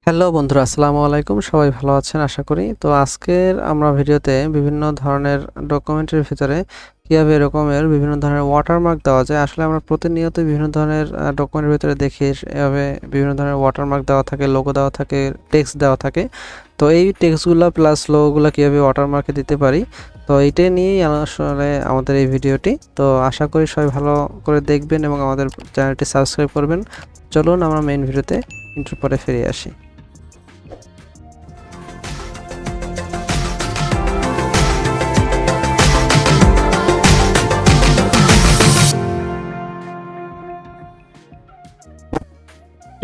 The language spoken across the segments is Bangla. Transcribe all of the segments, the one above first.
হ্যালো বন্ধুরা, আসসালামু আলাইকুম। সবাই ভালো আছেন আশা করি। তো আজকের আমরা ভিডিওতে বিভিন্ন ধরনের ডকুমেন্টের ভিতরে কিভাবে এরকমের বিভিন্ন ধরনের ওয়াটারমার্ক দেওয়া যায়। আসলে আমরা প্রতিনিয়ত বিভিন্ন ধরনের ডকুমেন্টের ভিতরে দেখি এভাবে বিভিন্ন ধরনের ওয়াটারমার্ক দেওয়া থাকে, লোগো দেওয়া থাকে, টেক্সট দেওয়া থাকে। তো এই টেক্সটগুলো প্লাস লোগোগুলো কীভাবে ওয়াটারমার্কে দিতে পারি, তো এইটাই নিয়েই আসলে আমাদের এই ভিডিওটি। তো আশা করি সবাই ভালো করে দেখবেন এবং আমাদের চ্যানেলটি সাবস্ক্রাইব করবেন। চলুন আমরা মেইন ভিডিওতে ইন্ট্রো পরে ফিরে আসি।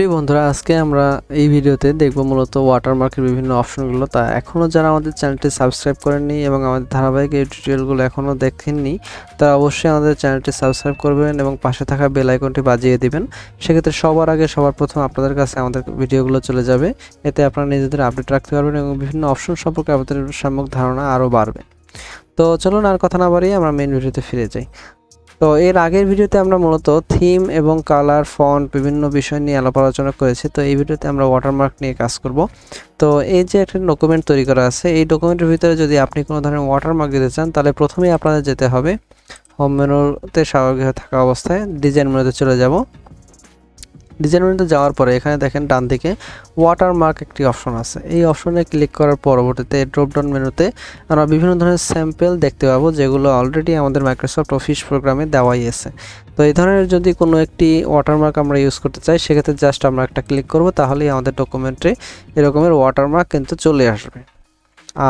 প্রিয় বন্ধুরা, আজকে আমরা এই ভিডিওতে দেখব মূলত ওয়াটারমার্কের বিভিন্ন অপশনগুলো। তা এখনও যারা আমাদের চ্যানেলটি সাবস্ক্রাইব করেননি এবং আমাদের ধারাবাহিক এই টিউটোরিয়ালগুলো এখনও দেখেননি, তারা অবশ্যই আমাদের চ্যানেলটি সাবস্ক্রাইব করবেন এবং পাশে থাকা বেল আইকনটি বাজিয়ে দিবেন। সেক্ষেত্রে সবার আগে সবার প্রথম আপনাদের কাছে আমাদের ভিডিওগুলো চলে যাবে। এতে আপনারা নিজেদের আপডেট রাখতে পারবেন এবং বিভিন্ন অপশন সম্পর্কে আপনাদের সম্যক ধারণা আরও বাড়বে। তো চলুন আর কথা না বাড়িয়ে আমরা মেইন ভিডিওতে ফিরে যাই। তো এর আগের ভিডিওতে আমরা মূলত থিম এবং কালার, ফন্ট বিভিন্ন বিষয় নিয়ে আলোচনা করেছি। তো এই ভিডিওতে আমরা ওয়াটারমার্ক নিয়ে কাজ করব। তো এই যে একটা ডকুমেন্ট তৈরি করা আছে, এই ডকুমেন্টের ভিতরে যদি আপনি কোনো ধরনের ওয়াটারমার্ক দিতে চান, তাহলে প্রথমেই আপনাদের যেতে হবে হোম মেনুতে স্বাভাবিক থাকা অবস্থায় ডিজাইন মেনুতে চলে যাব। ডিজাইন মেনুতে যাওয়ার পরে এখানে দেখেন ডান দিকে ওয়াটারমার্ক একটি অপশন আছে। এই অপশনে ক্লিক করার পরবর্তীতে ড্রপডাউন মেনুতে আমরা বিভিন্ন ধরনের স্যাম্পল দেখতে পাবো, যেগুলো অলরেডি আমাদের মাইক্রোসফট অফিস প্রোগ্রামে দেওয়াই আছে। তো এই ধরনের যদি কোনো একটি ওয়াটারমার্ক আমরা ইউজ করতে চাই, সেক্ষেত্রে জাস্ট আমরা একটা ক্লিক করব, তাহলেই আমাদের ডকুমেন্টে এরকমের ওয়াটারমার্ক কিন্তু চলে আসবে।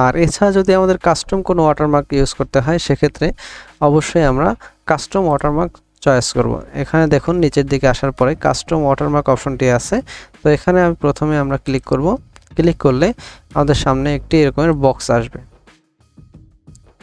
আর এছাড়া যদি আমাদের কাস্টম কোনো ওয়াটারমার্ক ইউজ করতে হয়, সেক্ষেত্রে অবশ্যই আমরা কাস্টম ওয়াটারমার্ক চয়েস করব। এখানে দেখুন নিচের দিকে আসার পরে কাস্টম ওয়াটারমার্ক অপশনটি আছে। তো এখানে প্রথমে আমরা ক্লিক করব। ক্লিক করলে আমাদের সামনে একটি এরকমের বক্স আসবে।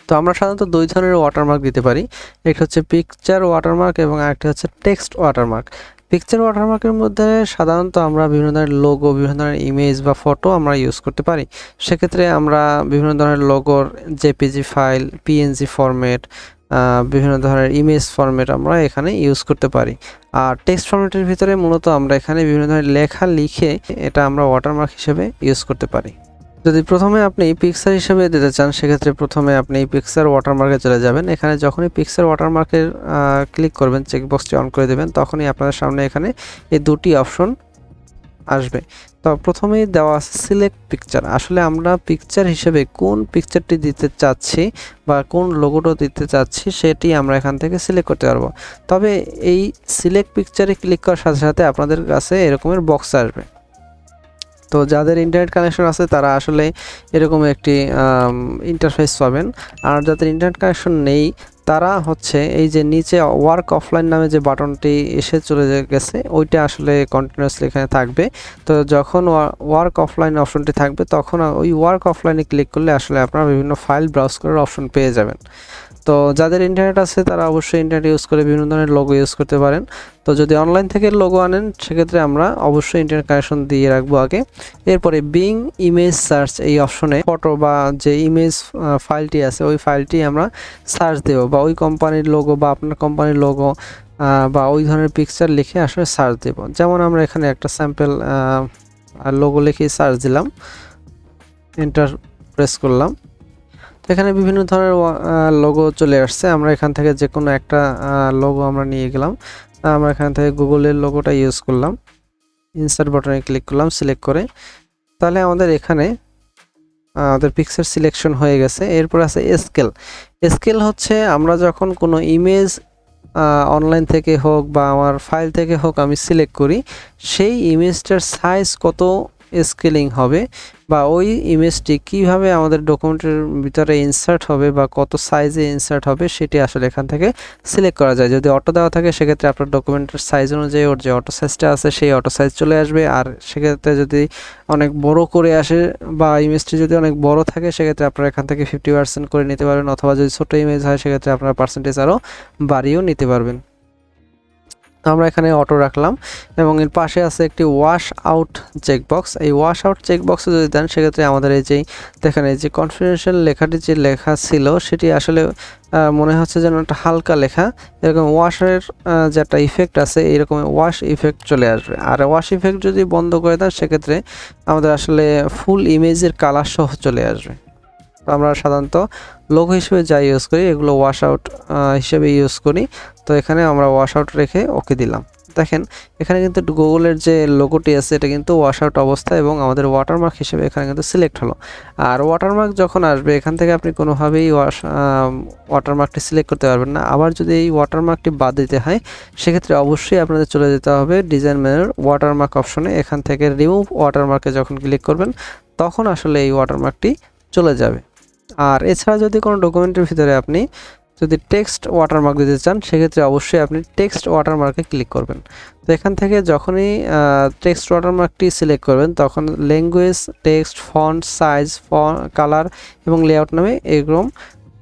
তো আমরা সাধারণত দুই ধরনের ওয়াটারমার্ক দিতে পারি। একটা হচ্ছে পিকচার ওয়াটারমার্ক এবং আরেকটা হচ্ছে টেক্সট ওয়াটারমার্ক। পিকচার ওয়াটারমার্কের মধ্যে সাধারণত আমরা বিভিন্ন ধরনের লোগো, বিভিন্ন ধরনের ইমেজ বা ফটো আমরা ইউজ করতে পারি। সেক্ষেত্রে আমরা বিভিন্ন ধরনের লোগোর জেপিজি ফাইল, পিএনজি ফরম্যাট, বিভিন্ন ধরনের ইমেজ ফরম্যাট আমরা এখানে ইউজ করতে পারি। আর টেক্সট ফরম্যাটের ভিতরে মূলত আমরা এখানে বিভিন্ন ধরনের লেখা লিখে এটা আমরা ওয়াটারমার্ক হিসেবে ইউজ করতে পারি। যদি প্রথমে আপনি পিকচার হিসেবে দিতে চান, সেক্ষেত্রে প্রথমে আপনি পিকচার ওয়াটারমার্কে চলে যাবেন। এখানে যখনই পিকচার ওয়াটারমার্কের ক্লিক করবেন, চেকবক্সটি অন করে দেবেন, তখনই আপনাদের সামনে এখানে এই দুটি অপশন আসবে। তো প্রথমেই দেওয়া আছে সিলেক্ট পিকচার। আসলে আমরা পিকচার হিসেবে কোন পিকচারটি দিতে চাচ্ছি বা কোন লোগোটা দিতে চাচ্ছি, সেটি আমরা এখান থেকে সিলেক্ট করতে পারবো। তবে এই সিলেক্ট পিকচারে ক্লিক করার সাথে সাথে আপনাদের কাছে এরকমের বক্স আসবে। তো যাদের ইন্টারনেট কানেকশন আছে তারা আসলে এরকম একটি ইন্টারফেস পাবেন। আর যাদের ইন্টারনেট কানেকশন নেই, তারা হচ্ছে এই যে নিচে ওয়ার্ক অফলাইন নামে যে বাটনটি এসে চলে গেছে, ওইটা আসলে কন্টিনিউয়াসলি এখানে থাকবে। তো যখন ওয়ার্ক অফলাইন অপশনটি থাকবে, তখন ওই ওয়ার্ক অফলাইনে ক্লিক করলে আসলে আপনারা বিভিন্ন ফাইল ব্রাউজ করার অপশন পেয়ে যাবেন। তো যাদের ইন্টারনেট আছে তারা অবশ্যই ইন্টারনেট ইউজ করে বিভিন্ন ধরনের লোগো ইউজ করতে পারেন। তো যদি অনলাইন থেকে লোগো আনেন, সেক্ষেত্রে আমরা অবশ্যই ইন্টারনেট কানেকশন দিয়ে রাখবো আগে। এরপরে বিং ইমেজ সার্চ এই অপশনে ফটো বা যে ইমেজ ফাইলটি আছে, ওই ফাইলটি আমরা সার্চ দেব, বা ওই কোম্পানির লোগো বা আপনার কোম্পানির লোগো বা ওই ধরনের পিকচার লিখে আসলে সার্চ দেব। যেমন আমরা এখানে একটা স্যাম্পল লোগো লিখে সার্চ দিলাম, এন্টার প্রেস করলাম। এখানে বিভিন্ন ধরনের লোগো চলে আসছে। আমরা এখান থেকে যে কোনো একটা লোগো আমরা নিয়ে গেলাম। আমরা এখান থেকে গুগলের লোগোটা ইউজ করলাম, ইনসার্ট বাটনে ক্লিক করলাম সিলেক্ট করে। তাহলে আমাদের এখানে আমাদের পিকচার সিলেকশন হয়ে গেছে। এরপর আছে স্কেল। স্কেল হচ্ছে আমরা যখন কোনো ইমেজ অনলাইন থেকে হোক বা আমার ফাইল থেকে হোক আমি সিলেক্ট করি, সেই ইমেজটার সাইজ কত স্কেলিং হবে বা ওই ইমেজটি কিভাবে আমাদের ডকুমেন্টের ভিতরে ইনসার্ট হবে বা কত সাইজে ইনসার্ট হবে, সেটি আসলে এখান থেকে সিলেক্ট করা যায়। যদি অটো দেওয়া থাকে, সেক্ষেত্রে আপনার ডকুমেন্টের সাইজ অনুযায়ী ওর যে অটো সাইজটা আছে সেই অটো সাইজ চলে আসবে। আর সেক্ষেত্রে যদি অনেক বড় করে আসে বা ইমেজটি যদি অনেক বড় থাকে, সেক্ষেত্রে আপনারা এখান থেকে 50% করে নিতে পারবেন, অথবা যদি ছোটো ইমেজ হয় সেক্ষেত্রে আপনারা পার্সেন্টেজ আরও বাড়িয়েও নিতে পারবেন। তো আমরা এখানে অটো রাখলাম এবং এর পাশে আছে একটি ওয়াশ আউট চেকবক্স। এই ওয়াশ আউট চেকবক্সে যদি দেন সেক্ষেত্রে আমাদের এই যে দেখেন এই যে কনফিডেন্সিয়াল লেখাটি যে লেখা ছিল সেটি আসলে মনে হচ্ছে যেন একটা হালকা লেখা, এরকম ওয়াশের যে একটা ইফেক্ট আছে এইরকম ওয়াশ ইফেক্ট চলে আসবে। আর ওয়াশ ইফেক্ট যদি বন্ধ করে দেন সেক্ষেত্রে আমাদের আসলে ফুল ইমেজের কালার সহ চলে আসবে। তো আমরা সাধারণত লোগো হিসেবে যা ইউজ করি এগুলো ওয়াশ আউট হিসেবে ইউজ করি। তো এখানে আমরা ওয়াশ আউট রেখে ওকে দিলাম। দেখেন এখানে কিন্তু গুগলের যে লোগোটি আছে এটা কিন্তু ওয়াশ আউট অবস্থা এবং আমাদের ওয়াটারমার্ক হিসেবে এখানে কিন্তু সিলেক্ট হলো। আর ওয়াটারমার্ক যখন আসবে এখান থেকে আপনি কোনোভাবেই ওয়াটারমার্কটি সিলেক্ট করতে পারবেন না। আবার যদি এই ওয়াটারমার্কটি বাদ দিতে হয় সেক্ষেত্রে অবশ্যই আপনাদের চলে যেতে হবে ডিজাইন মেনুর ওয়াটারমার্ক অপশনে। এখান থেকে রিমুভ ওয়াটারমার্কে যখন ক্লিক করবেন তখন আসলে এই ওয়াটারমার্কটি চলে যাবে। আর এছাড়া যদি কোনো ডকুমেন্টের ভিতরে আপনি যদি টেক্সট ওয়াটারমার্ক দিতে চান সেক্ষেত্রে অবশ্যই আপনি টেক্সট ওয়াটারমার্কে ক্লিক করবেন। তো এখান থেকে যখনই টেক্সট ওয়াটারমার্কটি সিলেক্ট করবেন তখন language, text, font, size, colour এবং লেআউট নামে এরকম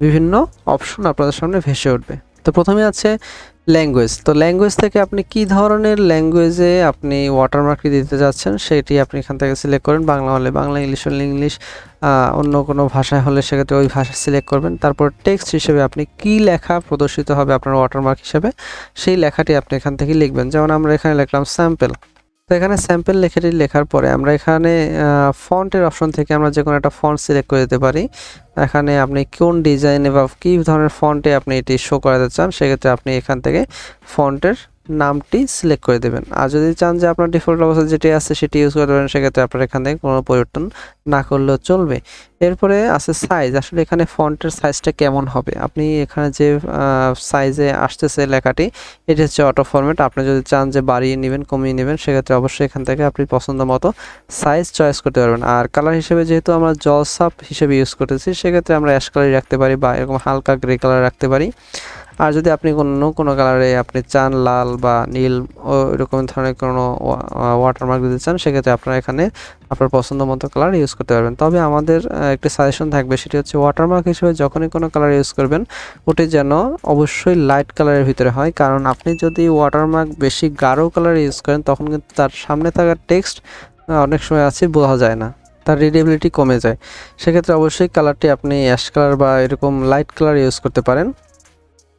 বিভিন্ন অপশন আপনাদের সামনে ভেসে উঠবে। তো প্রথমে আছে ল্যাঙ্গুয়েজ। তো ল্যাঙ্গুয়েজ থেকে আপনি কি ধরনের ল্যাঙ্গুয়েজে আপনি ওয়াটারমার্কটি দিতে যাচ্ছেন সেটি আপনি এখান থেকে সিলেক্ট করেন। বাংলা হলে বাংলা, ইংলিশ হলে ইংলিশ, অন্য কোনো ভাষায় হলে সেক্ষেত্রে ওই ভাষা সিলেক্ট করবেন। তারপর টেক্সট হিসেবে আপনি কি লেখা প্রদর্শিত হবে আপনার ওয়াটারমার্ক হিসেবে সেই লেখাটি আপনি এখান থেকে লিখবেন। যেমন আমরা এখানে লিখলাম স্যাম্পল। তো এখানে স্যাম্পল লেখাটি লেখার পরে আমরা এখানে ফন্টের অপশন থেকে আমরা যে কোনো একটা ফন্ট সিলেক্ট করে দিতে পারি। এখানে আপনি কোন ডিজাইনে বা কী ধরনের ফন্টে আপনি এটি শো করাতে চান সেক্ষেত্রে আপনি এখান থেকে ফন্টের নামটি সিলেক্ট করে দেবেন। আর যদি চান যে আপনার ডিফল্ট অবস্থা যেটি আছে সেটি ইউজ করে দেবেন সেক্ষেত্রে আপনার এখান থেকে কোনো পরিবর্তন না করলেও চলবে। এরপরে আছে সাইজ। আসলে এখানে ফন্টের সাইজটা কেমন হবে, আপনি এখানে যে সাইজে আসতেছে লেখাটি এটি হচ্ছে অটো ফরম্যাট। আপনি যদি চান যে বাড়িয়ে নেবেন, কমিয়ে নেবেন সেক্ষেত্রে অবশ্যই এখান থেকে আপনি পছন্দ মতো সাইজ চয়েস করতে পারবেন। আর কালার হিসেবে যেহেতু আমরা জলসাপ হিসেবে ইউজ করতেছি সেক্ষেত্রে আমরা অ্যাশ কালার রাখতে পারি বা এরকম হালকা গ্রে কালার রাখতে পারি। আর যদি আপনি কোনো কালারে আপনি চান লাল বা নীল ও এরকম ধরনের কোনো ওয়াটারমার্ক দিতে চান সেক্ষেত্রে আপনারা এখানে আপনার পছন্দ মতো কালার ইউজ করতে পারবেন। তবে আমাদের একটি সাজেশন থাকবে, সেটি হচ্ছে ওয়াটারমার্ক হিসেবে যখনই কোনো কালার ইউজ করবেন ওটি যেন অবশ্যই লাইট কালারের ভিতরে হয়। কারণ আপনি যদি ওয়াটারমার্ক বেশি গাঢ় কালার ইউজ করেন তখন কিন্তু তার সামনে থাকা টেক্সট অনেক সময় আছে বোঝা যায় না, তার রিডেবিলিটি কমে যায়। সেক্ষেত্রে অবশ্যই কালারটি আপনি অ্যাশ কালার বা এরকম লাইট কালার ইউজ করতে পারেন।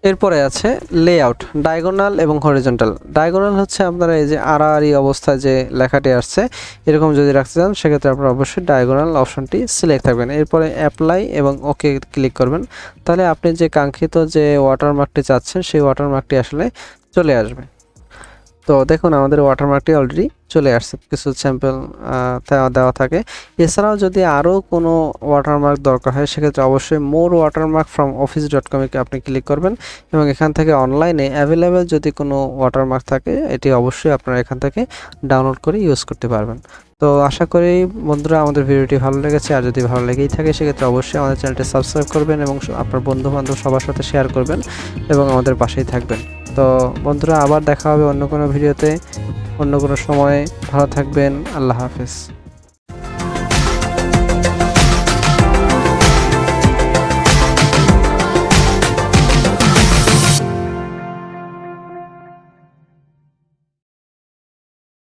এরপরে আছে লেআউট, ডায়াগোনাল এবং হরিজন্টাল। ডায়াগোনাল হচ্ছে আপনারা এই যে আড়াআড়ি অবস্থায় যে লেখাটি আসছে এরকম যদি রাখতে চান সেক্ষেত্রে আপনারা অবশ্যই ডায়াগোনাল অপশনটি সিলেক্ট থাকবেন। এরপরে অ্যাপ্লাই এবং ওকে ক্লিক করবেন, তাহলে আপনি যে কাঙ্ক্ষিত যে ওয়াটারমার্কটি চাচ্ছেন সেই ওয়াটারমার্কটি আসলে চলে আসবে। তো দেখুন আমাদের ওয়াটারমার্কটি অলরেডি চলে আসছে, কিছু স্যাম্পল দেওয়া থাকে। এছাড়াও যদি আরও কোনো ওয়াটারমার্ক দরকার হয় সেক্ষেত্রে অবশ্যই মোর ওয়াটারমার্ক ফ্রম office.com-এ আপনি ক্লিক করবেন এবং এখান থেকে অনলাইনে অ্যাভেলেবেল যদি কোনো ওয়াটারমার্ক থাকে এটি অবশ্যই আপনারা এখান থেকে ডাউনলোড করে ইউজ করতে পারবেন। তো আশা করি বন্ধুরা আমাদের ভিডিওটি ভালো লেগেছে। আর যদি ভালো লেগেই থাকে সেক্ষেত্রে অবশ্যই আমাদের চ্যানেলটি সাবস্ক্রাইব করবেন এবং আপনার বন্ধুবান্ধব সবার সাথে শেয়ার করবেন এবং আমাদের পাশেই থাকবেন। তো বন্ধুরা আবার দেখা হবে অন্য কোনো ভিডিওতে, অন্য কোনো সময়। ভালো থাকবেন। আল্লাহ হাফেজ।